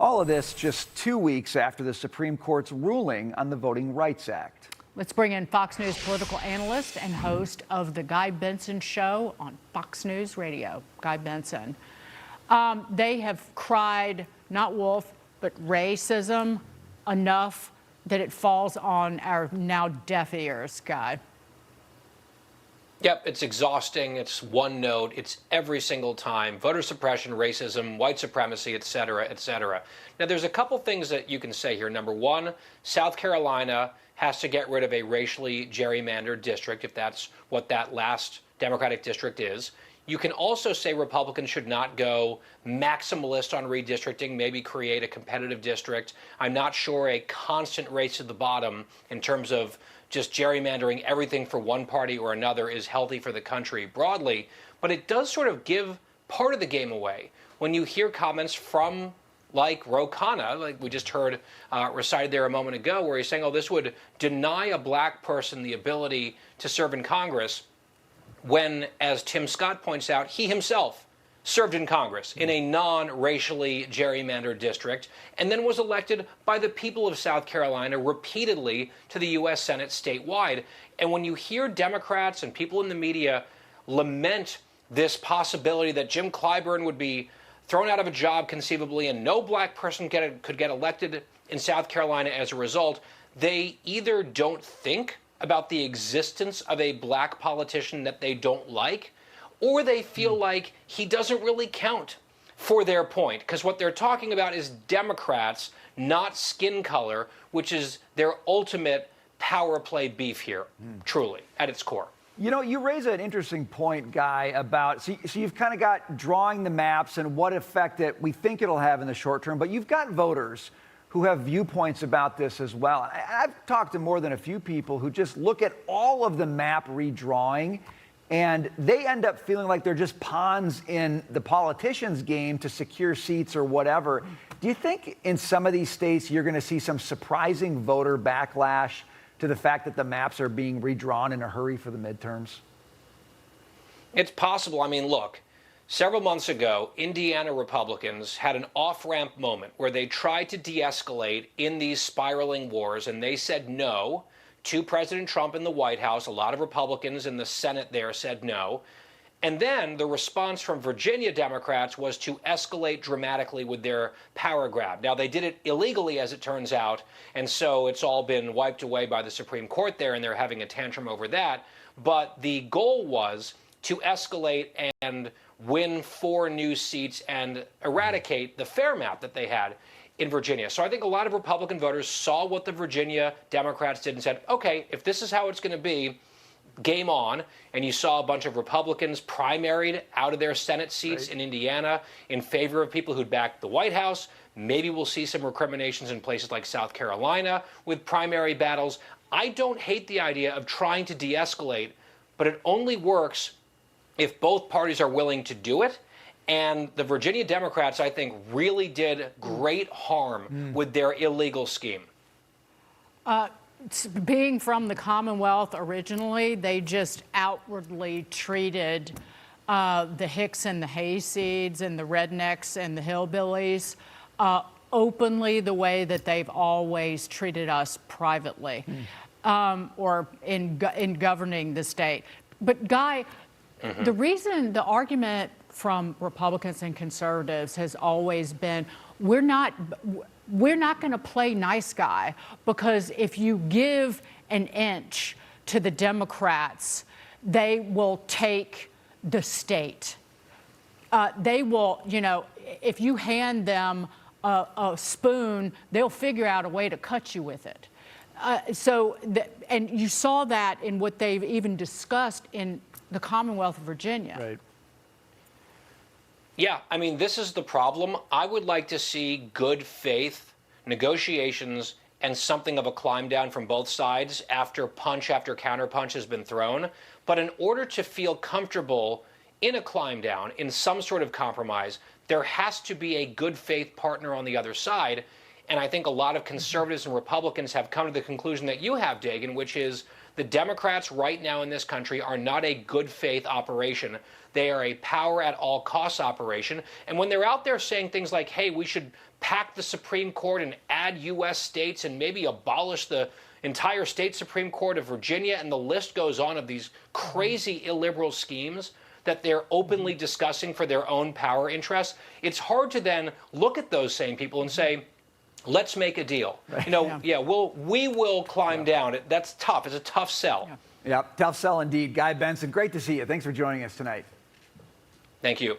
All of this just 2 weeks after the Supreme Court's ruling on the Voting Rights Act. Let's bring in Fox News political analyst and host of the Guy Benson Show on Fox News Radio, Guy Benson. They have cried, not wolf, but racism enough that it falls on our now deaf ears, Guy. Yep, it's exhausting. It's one note. It's every single time. Voter suppression, racism, white supremacy, et cetera, et cetera. Now, there's a couple things that you can say here. Number one, South Carolina has to get rid of a racially gerrymandered district, if that's what that last Democratic district is. You can also say Republicans should not go maximalist on redistricting, maybe create a competitive district. I'm not sure a constant race to the bottom in terms of just gerrymandering everything for one party or another is healthy for the country broadly, but it does sort of give part of the game away when you hear comments from like Ro Khanna, like we just heard recited there a moment ago, where he's saying, oh, this would deny a black person the ability to serve in Congress when, as Tim Scott points out, he himself served in Congress in a non-racially gerrymandered district and then was elected by the people of South Carolina repeatedly to the U.S. Senate statewide. And when you hear Democrats and people in the media lament this possibility that Jim Clyburn would be thrown out of a job conceivably and no black person could get elected in South Carolina as a result, they either don't think about the existence of a black politician that they don't like, or they feel like he doesn't really count for their point. Because what they're talking about is Democrats, not skin color, which is their ultimate power play beef here, truly, at its core. You know, you raise an interesting point, Guy, about, so you've kind of got drawing the maps and what effect that we think it'll have in the short term, but you've got voters who have viewpoints about this as well. I've talked to more than a few people who just look at all of the map redrawing, and they end up feeling like they're just pawns in the politicians' game to secure seats or whatever. Do you think in some of these states you're going to see some surprising voter backlash to the fact that the maps are being redrawn in a hurry for the midterms? It's possible. I mean, look, several months ago, Indiana Republicans had an off-ramp moment where they tried to de-escalate in these spiraling wars, and they said no to President Trump in the White House. A lot of Republicans in the Senate there said no. And then the response from Virginia Democrats was to escalate dramatically with their power grab. Now, they did it illegally, as it turns out, and so it's all been wiped away by the Supreme Court there, and they're having a tantrum over that. But the goal was to escalate and win 4 new seats and eradicate the fair map that they had in Virginia. So I think a lot of Republican voters saw what the Virginia Democrats did and said, okay, if this is how it's going to be, game on. And you saw a bunch of Republicans primaried out of their Senate seats in Indiana in favor of people who'd backed the White House. Maybe we'll see some recriminations in places like South Carolina with primary battles. I don't hate the idea of trying to de-escalate, but it only works if both parties are willing to do it. And the Virginia Democrats, I think, really did great harm with their illegal scheme. Being from the Commonwealth originally, they just outwardly treated the Hicks and the Hayseeds and the rednecks and the hillbillies openly the way that they've always treated us privately or in governing the state. But, Guy, the reason the argument from Republicans and conservatives has always been we're not going to play nice guy, because if you give an inch to the Democrats, they will take the state. They will, you know, if you hand them a spoon, they'll figure out a way to cut you with it. And you saw that in what they've even discussed in the Commonwealth of Virginia. Right. Yeah, I mean, this is the problem. I would like to see good faith negotiations and something of a climb down from both sides after punch after counterpunch has been thrown. But in order to feel comfortable in a climb down, in some sort of compromise, there has to be a good faith partner on the other side. And I think a lot of conservatives and Republicans have come to the conclusion that you have, Dagan, which is the Democrats right now in this country are not a good faith operation. They are a power at all costs operation. And when they're out there saying things like, hey, we should pack the Supreme Court and add U.S. states and maybe abolish the entire state Supreme Court of Virginia, and the list goes on of these crazy illiberal schemes that they're openly discussing for their own power interests. It's hard to then look at those same people and say, let's make a deal. Right. We will climb down. That's tough. It's a tough sell. Yeah, tough sell indeed. Guy Benson, great to see you. Thanks for joining us tonight. Thank you.